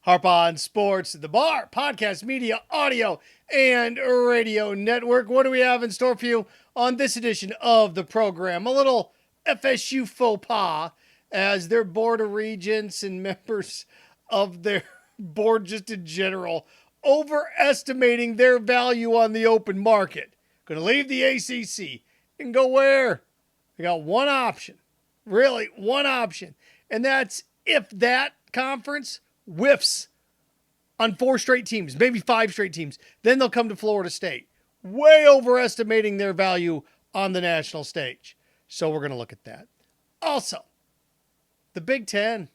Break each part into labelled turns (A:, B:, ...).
A: Harp on Sports, the Bar, podcast, media, audio, and radio network. What do we have in store for you on this edition of the program? A little FSU faux pas as their board of regents and members of their board just in general overestimating their value on the open market. Going to leave the ACC and go where? They got one option. Really, one option. And that's if that conference whiffs on 4 straight teams, maybe 5 straight teams, then they'll come to Florida State, way overestimating their value on the national stage. So we're going to look at that. Also, the Big Ten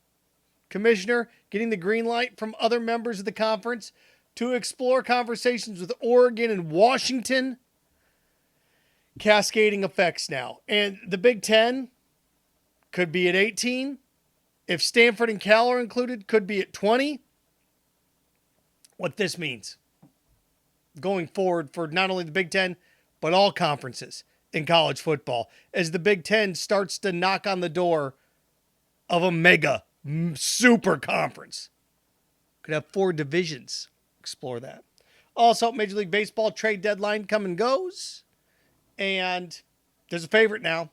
A: commissioner getting the green light from other members of the conference to explore conversations with Oregon and Washington. Cascading effects now. And the Big Ten could be at 18. If Stanford and Cal are included, could be at 20. What this means going forward for not only the Big Ten, but all conferences in college football, as the Big Ten starts to knock on the door of a mega super conference. Could have 4 divisions. Explore that. Also, Major League Baseball trade deadline come and goes. And there's a favorite now.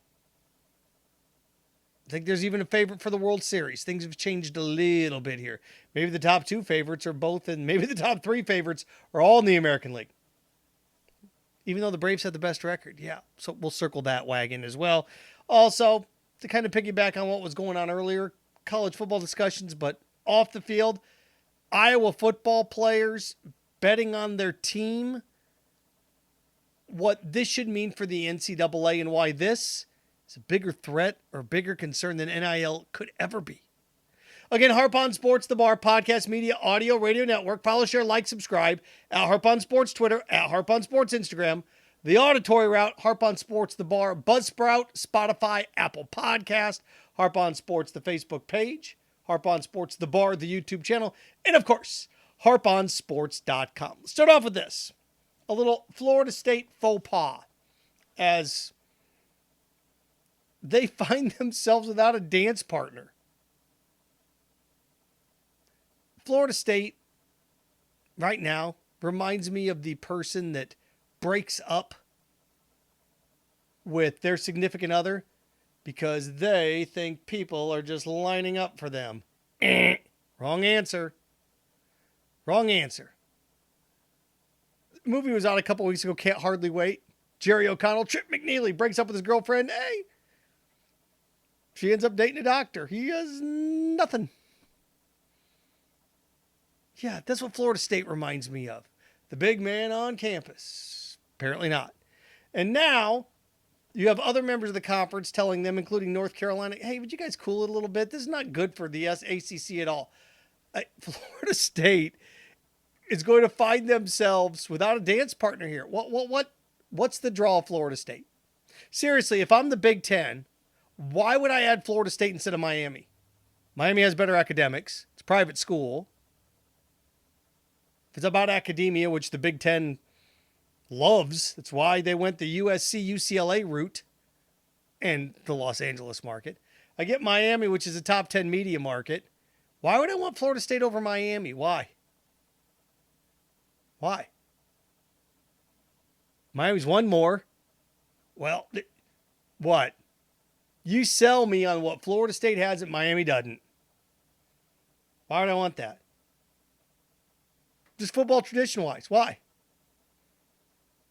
A: I think there's even a favorite for the World Series. Things have changed a little bit here. Maybe the top 2 favorites are both, and maybe the top 3 favorites are all in the American League. Even though the Braves have the best record. Yeah, so we'll circle that wagon as well. Also, to kind of piggyback on what was going on earlier, college football discussions, but off the field, Iowa football players betting on their team, what this should mean for the NCAA and why this is a bigger threat or bigger concern than NIL could ever be. Again, Harp on Sports, the Bar, podcast, media, audio, radio network. Follow, share, like, subscribe at Harp on Sports Twitter, at Harp on Sports Instagram. The auditory route, Harp on Sports, the Bar, Buzzsprout, Spotify, Apple Podcast, Harp on Sports, the Facebook page, Harp on Sports, the Bar, the YouTube channel, and of course, harponsports.com. Let's start off with this. A little Florida State faux pas as they find themselves without a dance partner. Florida State right now reminds me of the person that breaks up with their significant other because they think people are just lining up for them. Wrong answer. Wrong answer. The movie was out a couple weeks ago, Can't Hardly Wait. Jerry O'Connell, Trip McNeely breaks up with his girlfriend. Hey, she ends up dating a doctor. He has nothing. Yeah, that's what Florida State reminds me of. The big man on campus. Apparently not. And now you have other members of the conference telling them, including North Carolina, hey, would you guys cool it a little bit? This is not good for the ACC at all. Florida State is going to find themselves without a dance partner here. What's the draw of Florida State? Seriously, if I'm the Big Ten, why would I add Florida State instead of Miami? Miami has better academics. It's a private school. If it's about academia, which the Big Ten loves, that's why they went the USC, UCLA route and the Los Angeles market. I get Miami, which is a top 10 media market. Why would I want Florida State over Miami? Why? Why? Miami's won more. Well, what? You sell me on what Florida State has that Miami doesn't. Why would I want that? Just football tradition-wise. Why?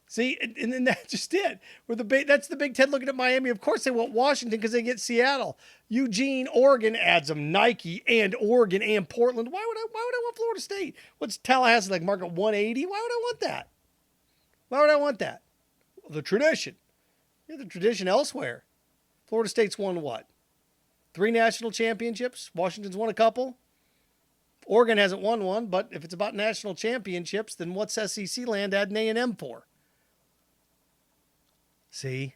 A: See, and then that's just it. That's the Big Ten looking at Miami. Of course they want Washington because they get Seattle. Eugene, Oregon adds them. Nike and Oregon and Portland. Why would I want Florida State? What's Tallahassee like, market 180? Why would I want that? Why would I want that? Well, the tradition. Yeah, the tradition elsewhere. Florida State's won what? 3 national championships. Washington's won a couple. Oregon hasn't won one, but if it's about national championships, then what's SEC land adding A&M for? See?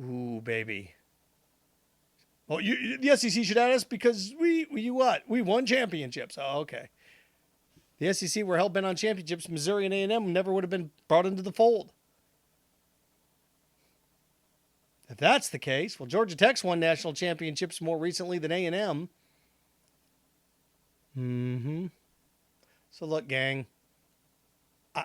A: Ooh, baby. Well, the SEC should add us because we what? We won championships. Oh, okay. The SEC were hell-bent on championships. Missouri and A&M never would have been brought into the fold. If that's the case, well, Georgia Tech's won national championships more recently than A&M. So look, gang, I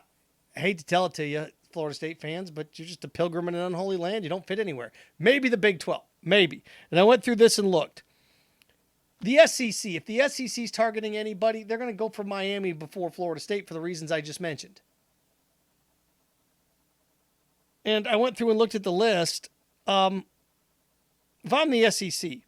A: hate to tell it to you, Florida State fans, but you're just a pilgrim in an unholy land. You don't fit anywhere. Maybe the Big 12. Maybe. And I went through this and looked. The SEC, if the SEC is targeting anybody, they're going to go for Miami before Florida State for the reasons I just mentioned. And I went through and looked at the list. If I'm the SEC,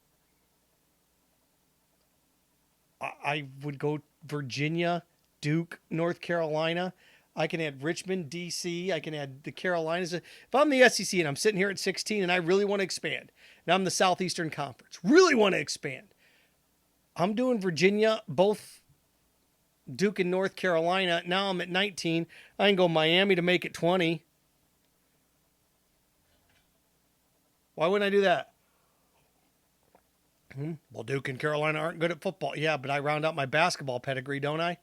A: I would go Virginia, Duke, North Carolina. I can add Richmond, D.C. I can add the Carolinas. If I'm the SEC and I'm sitting here at 16 and I really want to expand, and I'm the Southeastern Conference, really want to expand, I'm doing Virginia, both Duke and North Carolina. Now I'm at 19. I can go Miami to make it 20. Why wouldn't I do that? Well, Duke and Carolina aren't good at football. Yeah, but I round out my basketball pedigree, don't I?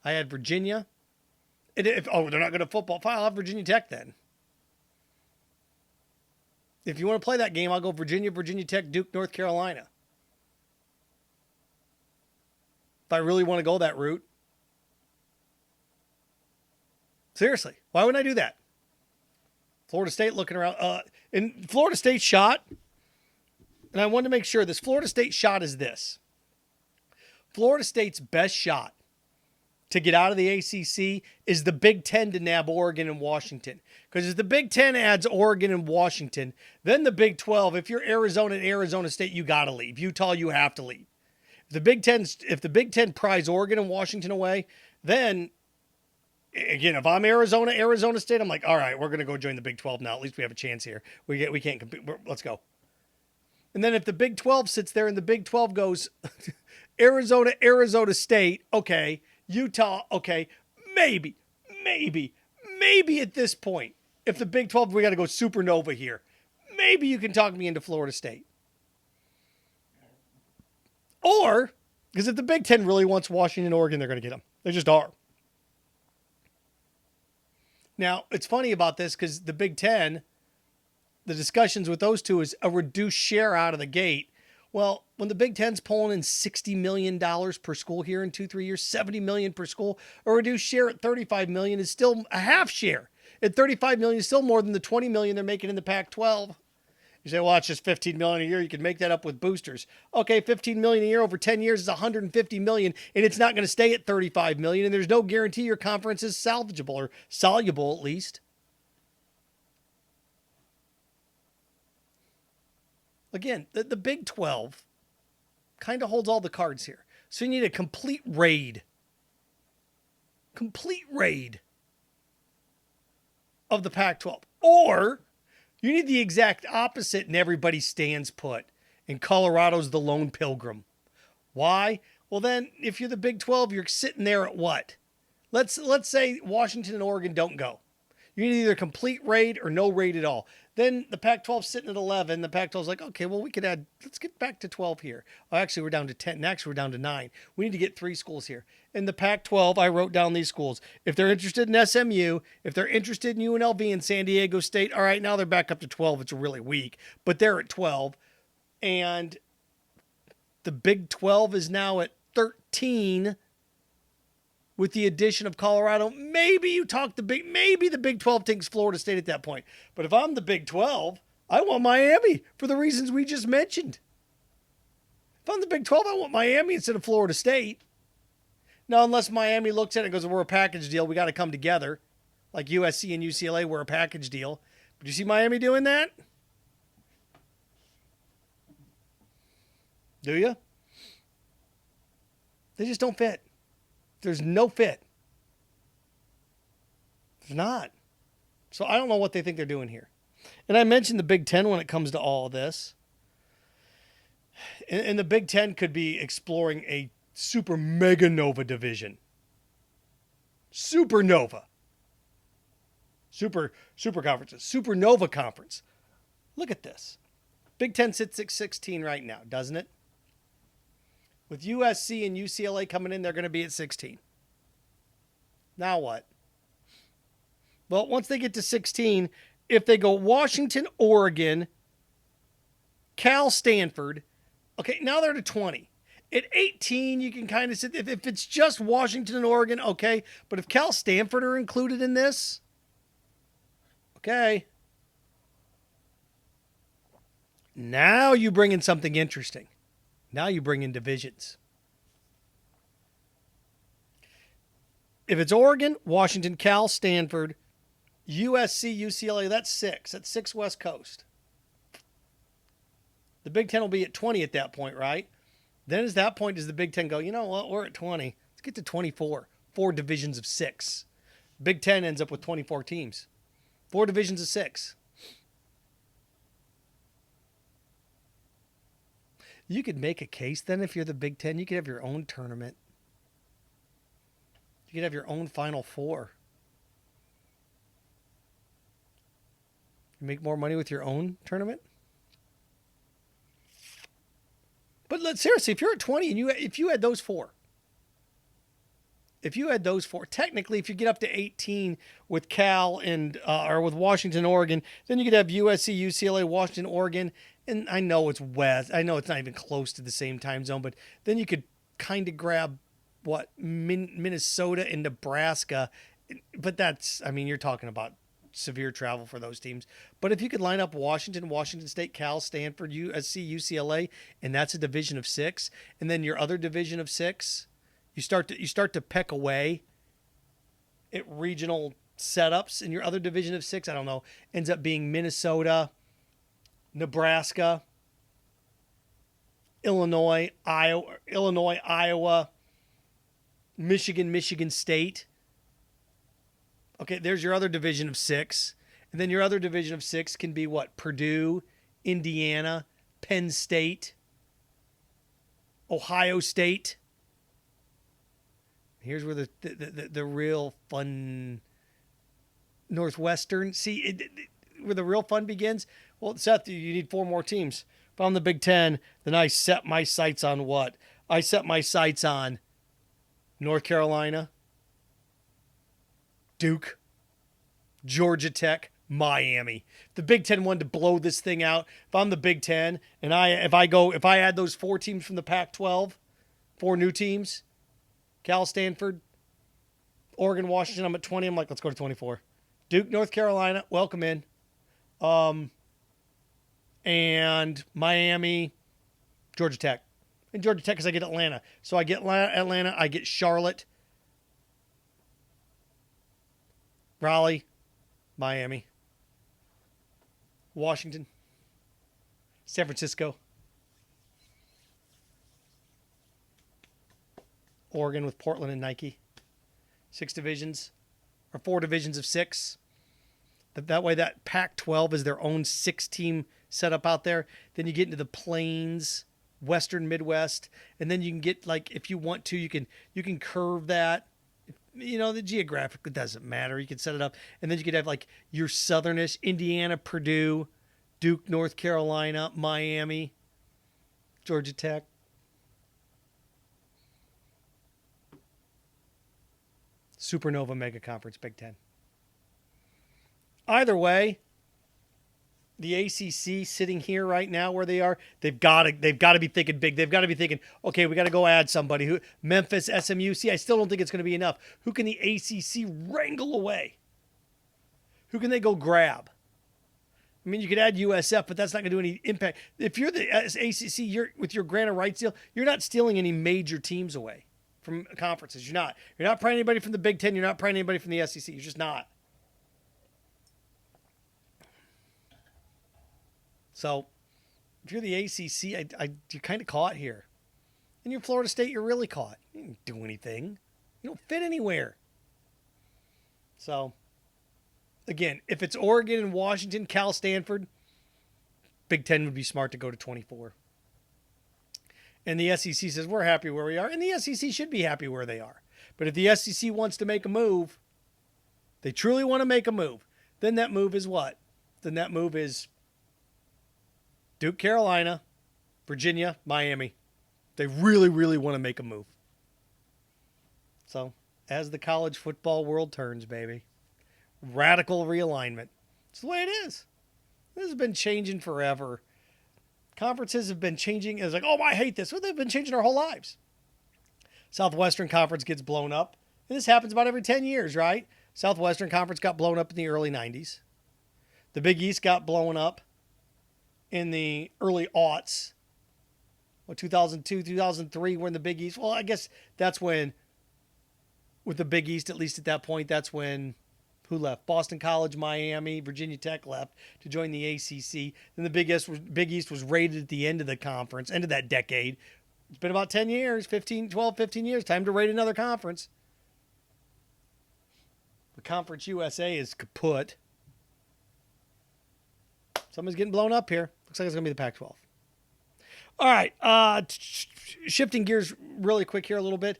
A: I had Virginia. They're not good at football. Fine, I'll have Virginia Tech then. If you want to play that game, I'll go Virginia, Virginia Tech, Duke, North Carolina. If I really want to go that route. Seriously, why wouldn't I do that? Florida State looking around. And Florida State shot, and I wanted to make sure this Florida State shot is this. Florida State's best shot to get out of the ACC is the Big Ten to nab Oregon and Washington. Because if the Big Ten adds Oregon and Washington, then the Big 12, if you're Arizona and Arizona State, you got to leave. Utah, you have to leave. If the Big Ten pries Oregon and Washington away, then, again, if I'm Arizona State, I'm like, all right, we're going to go join the Big 12 now. At least we have a chance here. We can't compete. Let's go. And then if the Big 12 sits there and the Big 12 goes Arizona State, okay, Utah, okay, maybe at this point, if the Big 12, we got to go Supernova here, maybe you can talk me into Florida State. Or, because if the Big 10 really wants Washington and Oregon, they're going to get them. They just are. Now, it's funny about this because the Big 10, the discussions with those two is a reduced share out of the gate. Well, when the Big Ten's pulling in $60 million per school here in 2-3 years, $70 million per school, a reduced share at $35 million is still a half share. At $35 million is still more than the $20 million they're making in the Pac-12. You say, well, it's just $15 million a year. You can make that up with boosters. Okay, $15 million a year over 10 years is $150 million, and it's not going to stay at $35 million, and there's no guarantee your conference is salvageable or soluble at least. Again, the Big 12 kind of holds all the cards here. So you need a complete raid of the Pac-12. Or you need the exact opposite and everybody stands put. And Colorado's the lone pilgrim. Why? Well, then, if you're the Big 12, you're sitting there at what? Let's say Washington and Oregon don't go. You need either complete raid or no raid at all. Then the Pac-12's sitting at 11. The Pac-12's like, okay, well, let's get back to 12 here. Oh, actually, we're down to 10. Actually, we're down to 9. We need to get 3 schools here. In the Pac-12, I wrote down these schools. If they're interested in SMU, if they're interested in UNLV and San Diego State, all right, now they're back up to 12. It's really weak, but they're at 12. And the Big 12 is now at 13 with the addition of Colorado. Maybe the Big 12 takes Florida State at that point. But if I'm the Big 12, I want Miami for the reasons we just mentioned. If I'm the Big 12, I want Miami instead of Florida State. Now, unless Miami looks at it and goes, we're a package deal, we got to come together. Like USC and UCLA, we're a package deal. But you see Miami doing that? Do you? They just don't fit. There's no fit. There's not. So I don't know what they think they're doing here. And I mentioned the Big Ten when it comes to all of this. And the Big Ten could be exploring a super mega nova division. Supernova. Super conferences. Supernova conference. Look at this. Big Ten sits at 16 right now, doesn't it? With USC and UCLA coming in, they're going to be at 16. Now what? Well, once they get to 16, if they go Washington, Oregon, Cal, Stanford, okay, now they're to 20. At 18, you can kind of sit, if it's just Washington and Oregon, okay. But if Cal Stanford are included in this, okay. Now you bring in something interesting. Now you bring in divisions. If it's Oregon, Washington, Cal, Stanford, USC, UCLA, that's 6. That's 6 West Coast. The Big Ten will be at 20 at that point, right? Then at that point does the Big Ten go, you know what, we're at 20. Let's get to 24. 4 divisions of 6. Big Ten ends up with 24 teams. 4 divisions of 6. You could make a case then if you're the Big Ten. You could have your own tournament. You could have your own Final Four. You make more money with your own tournament. But seriously, if you're at 20 and if you had those 4, technically, if you get up to 18 with Cal and or with Washington, Oregon, then you could have USC, UCLA, Washington, Oregon, and I know it's West. I know it's not even close to the same time zone, but then you could kind of grab Minnesota and Nebraska, but that's, I mean, you're talking about severe travel for those teams. But if you could line up Washington, Washington State, Cal, Stanford, USC, UCLA, and that's a division of 6, and then your other division of 6, you start to peck away at regional setups, and your other division of 6, I don't know, ends up being Minnesota, Nebraska, Illinois, Iowa, Michigan State. Okay, there's your other division of 6. And then your other division of 6 can be what? Purdue, Indiana, Penn State, Ohio State. Here's where the real fun Northwestern. See, where the real fun begins? Well, Seth, you need 4 more teams. If I'm the Big Ten, then I set my sights on what? I set my sights on North Carolina, Duke, Georgia Tech, Miami. If the Big Ten wanted to blow this thing out, if I'm the Big Ten and if I add those 4 teams from the Pac-12, 4 new teams, Cal, Stanford, Oregon, Washington, I'm at 20. I'm like, let's go to 24. Duke, North Carolina, welcome in. And Miami, Georgia Tech. And Georgia Tech because I get Atlanta. So I get Atlanta, I get Charlotte, Raleigh, Miami, Washington, San Francisco, Oregon with Portland and Nike. 6 divisions, or 4 divisions of 6. That way that Pac-12 is their own 6-team setup out there. Then you get into the Plains, Western Midwest, and then you can get, like, if you want to, you can curve that. You know, the geographic, it doesn't matter. You can set it up, and then you could have like your southernish Indiana, Purdue, Duke, North Carolina, Miami, Georgia Tech. Supernova Mega Conference, Big Ten. Either way, the ACC sitting here right now where they are, they've got to be thinking big. They've got to be thinking, okay, we got to go add somebody. Who Memphis, SMU. See, I still don't think it's going to be enough. Who can the ACC wrangle away? Who can they go grab? I mean, you could add USF, but that's not going to do any impact. If you're the ACC, with your grant of rights deal, you're not stealing any major teams away from conferences. You're not. You're not prying anybody from the Big Ten. You're not prying anybody from the SEC. You're just not. So, if you're the ACC, you're kind of caught here. And you're Florida State, you're really caught. You didn't do anything. You don't fit anywhere. So, again, if it's Oregon and Washington, Cal, Stanford, Big Ten would be smart to go to 24. And the SEC says, we're happy where we are. And the SEC should be happy where they are. But if the SEC wants to make a move, they truly want to make a move, then that move is what? Then that move is Duke, Carolina, Virginia, Miami. They really, really want to make a move. So, as the college football world turns, baby, radical realignment. It's the way it is. This has been changing forever. Conferences have been changing. It's like, oh, I hate this. Well, they've been changing our whole lives. Southwestern Conference gets blown up. And this happens about every 10 years, right? Southwestern Conference got blown up in the early 90s. The Big East got blown up in the early aughts. 2002, 2003, we're in the Big East. Well, I guess that's when, with the Big East, at least at that point, that's when, who left? Boston College, Miami, Virginia Tech left to join the ACC. Then the Big East was rated at the end of the conference, end of that decade. It's been about 10 years, 15 years. Time to rate another conference. The Conference USA is kaput. Somebody's getting blown up here. Looks like it's going to be the Pac-12. All right. Shifting gears really quick here a little bit.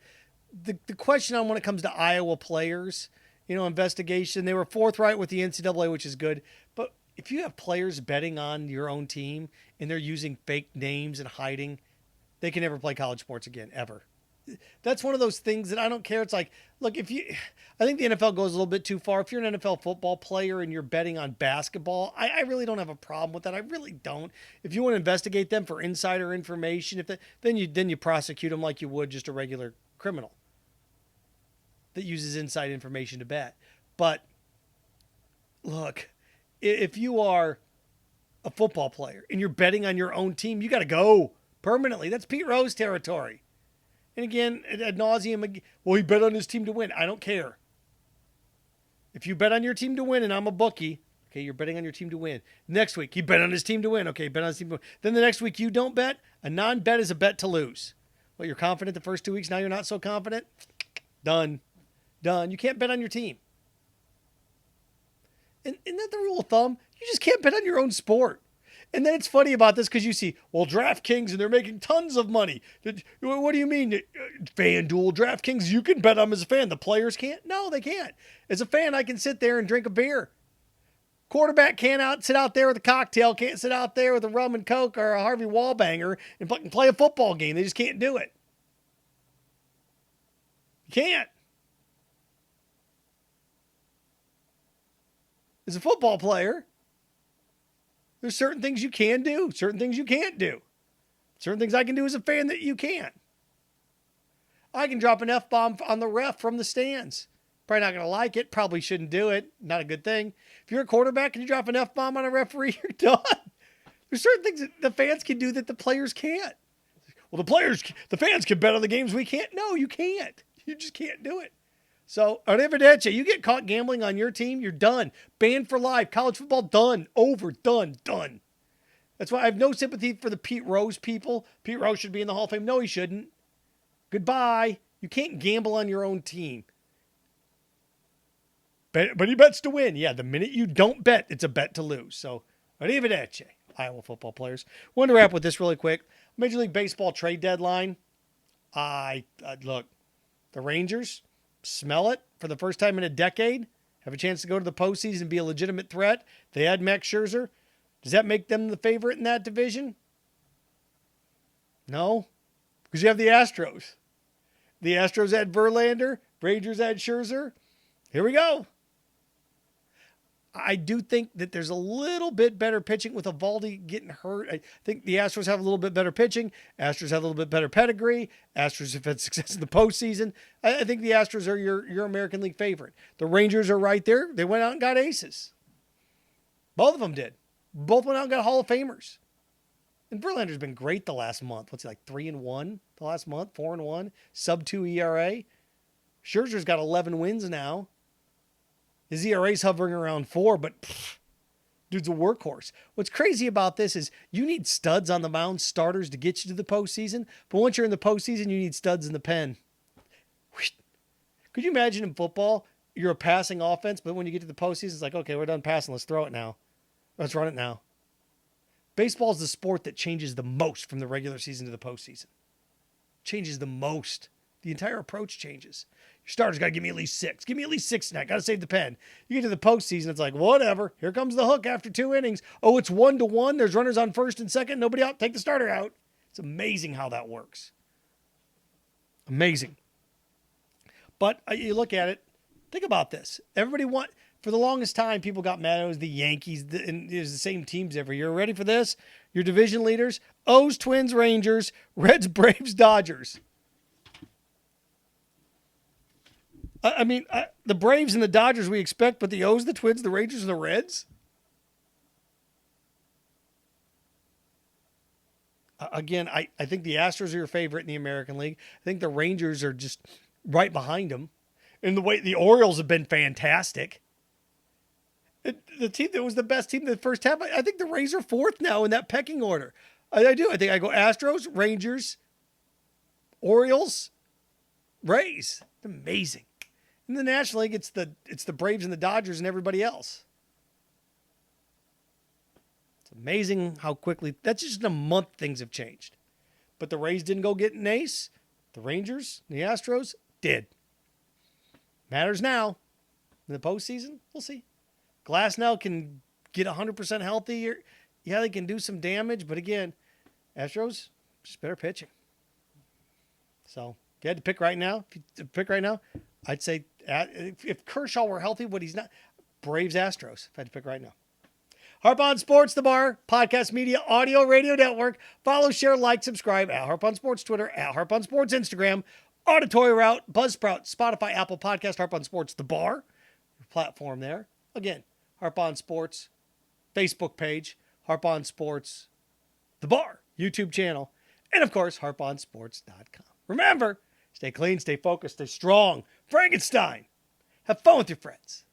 A: The question on when it comes to Iowa players, investigation, they were forthright with the NCAA, which is good. But if you have players betting on your own team and they're using fake names and hiding, they can never play college sports again, ever. That's one of those things that I don't care. It's like, look, I think the NFL goes a little bit too far. If you're an NFL football player and you're betting on basketball, I really don't have a problem with that. I really don't. If you want to investigate them for insider information, then you prosecute them like you would just a regular criminal that uses inside information to bet. But look, if you are a football player and you're betting on your own team, you got to go permanently. That's Pete Rose territory. And again, ad nauseum, well, he bet on his team to win. I don't care. If you bet on your team to win and I'm a bookie, okay, you're betting on your team to win. Next week, he bet on his team to win. Okay, bet on his team to win. Then the next week, you don't bet. A non-bet is a bet to lose. Well, you're confident the first 2 weeks. Now you're not so confident. Done. You can't bet on your team. And isn't that the rule of thumb? You just can't bet on your own sport. And then it's funny about this because you see, well, DraftKings, and they're making tons of money. What do you mean? FanDuel, DraftKings, you can bet on them as a fan. The players can't? No, they can't. As a fan, I can sit there and drink a beer. Quarterback can't sit out there with a cocktail, can't sit out there with a rum and coke or a Harvey Wallbanger and fucking play a football game. They just can't do it. You can't. As a football player, there's certain things you can do, certain things you can't do. Certain things I can do as a fan that you can't. I can drop an F-bomb on the ref from the stands. Probably not going to like it. Probably shouldn't do it. Not a good thing. If you're a quarterback and you drop an F-bomb on a referee, you're done. There's certain things that the fans can do that the players can't. Well, the fans can bet on the games we can't. No, you can't. You just can't do it. So, arrivederci. You get caught gambling on your team, you're done. Banned for life. College football, done. Over. Done. That's why I have no sympathy for the Pete Rose people. Pete Rose should be in the Hall of Fame. No, he shouldn't. Goodbye. You can't gamble on your own team. But he bets to win. Yeah, the minute you don't bet, it's a bet to lose. So, arrivederci, Iowa football players. Want to wrap with this really quick. Major League Baseball trade deadline. Look, the Rangers smell it for the first time in a decade. Have a chance to go to the postseason and be a legitimate threat. They had Max Scherzer. Does that make them the favorite in that division? No, because you have the Astros. The Astros had Verlander. Rangers had Scherzer. Here we go. I do think that there's a little bit better pitching with Eovaldi getting hurt. I think the Astros have a little bit better pitching. Astros have a little bit better pedigree. Astros have had success in the postseason. I think the Astros are your American League favorite. The Rangers are right there. They went out and got aces. Both of them did. Both went out and got Hall of Famers. And Verlander's been great the last month. What's he like, 3-1 the last month? 4-1? Sub-2 ERA. Scherzer's got 11 wins now. His ERA's hovering around 4, but dude's a workhorse. What's crazy about this is you need studs on the mound, starters to get you to the postseason. But once you're in the postseason, you need studs in the pen. Could you imagine in football, you're a passing offense, but when you get to the postseason, it's like, okay, we're done passing. Let's throw it now. Let's run it now. Baseball is the sport that changes the most from the regular season to the postseason. Changes the most. The entire approach changes. Your starter's got to give me at least 6. Give me at least 6 tonight. Got to save the pen. You get to the postseason, it's like, whatever. Here comes the hook after 2 innings. Oh, it's 1-1. There's runners on first and second. Nobody out. Take the starter out. It's amazing how that works. Amazing. But you look at it. Think about this. For the longest time, people got mad. It was the Yankees, and it was the same teams every year. Ready for this? Your division leaders, O's, Twins, Rangers, Reds, Braves, Dodgers. I mean, the Braves and the Dodgers we expect, but the O's, the Twins, the Rangers, and the Reds? Again, I think the Astros are your favorite in the American League. I think the Rangers are just right behind them. And the way the Orioles have been fantastic. The team that was the best team in the first half, I think the Rays are fourth now in that pecking order. I do. I think I go Astros, Rangers, Orioles, Rays. It's amazing. In the National League, it's the Braves and the Dodgers and everybody else. It's amazing how quickly, that's just in a month things have changed. But the Rays didn't go get an ace. The Rangers, the Astros did. Matters now. In the postseason, we'll see. Glass now can get 100% healthy. Yeah, they can do some damage, but again, Astros just better pitching. So if you had to pick right now, I'd say if Kershaw were healthy, but he's not, Braves, Astros, if I had to pick right now. Harp on Sports, The Bar, podcast media, audio, radio network. Follow, share, like, subscribe at Harp on Sports Twitter, at Harp on Sports Instagram, Auditory Route, Buzzsprout, Spotify, Apple Podcast, Harp on Sports, The Bar, your platform there. Again, Harp on Sports, Facebook page, Harp on Sports, The Bar, YouTube channel, and of course, harponsports.com. Remember, stay clean, stay focused, stay strong. Frankenstein. Have fun with your friends.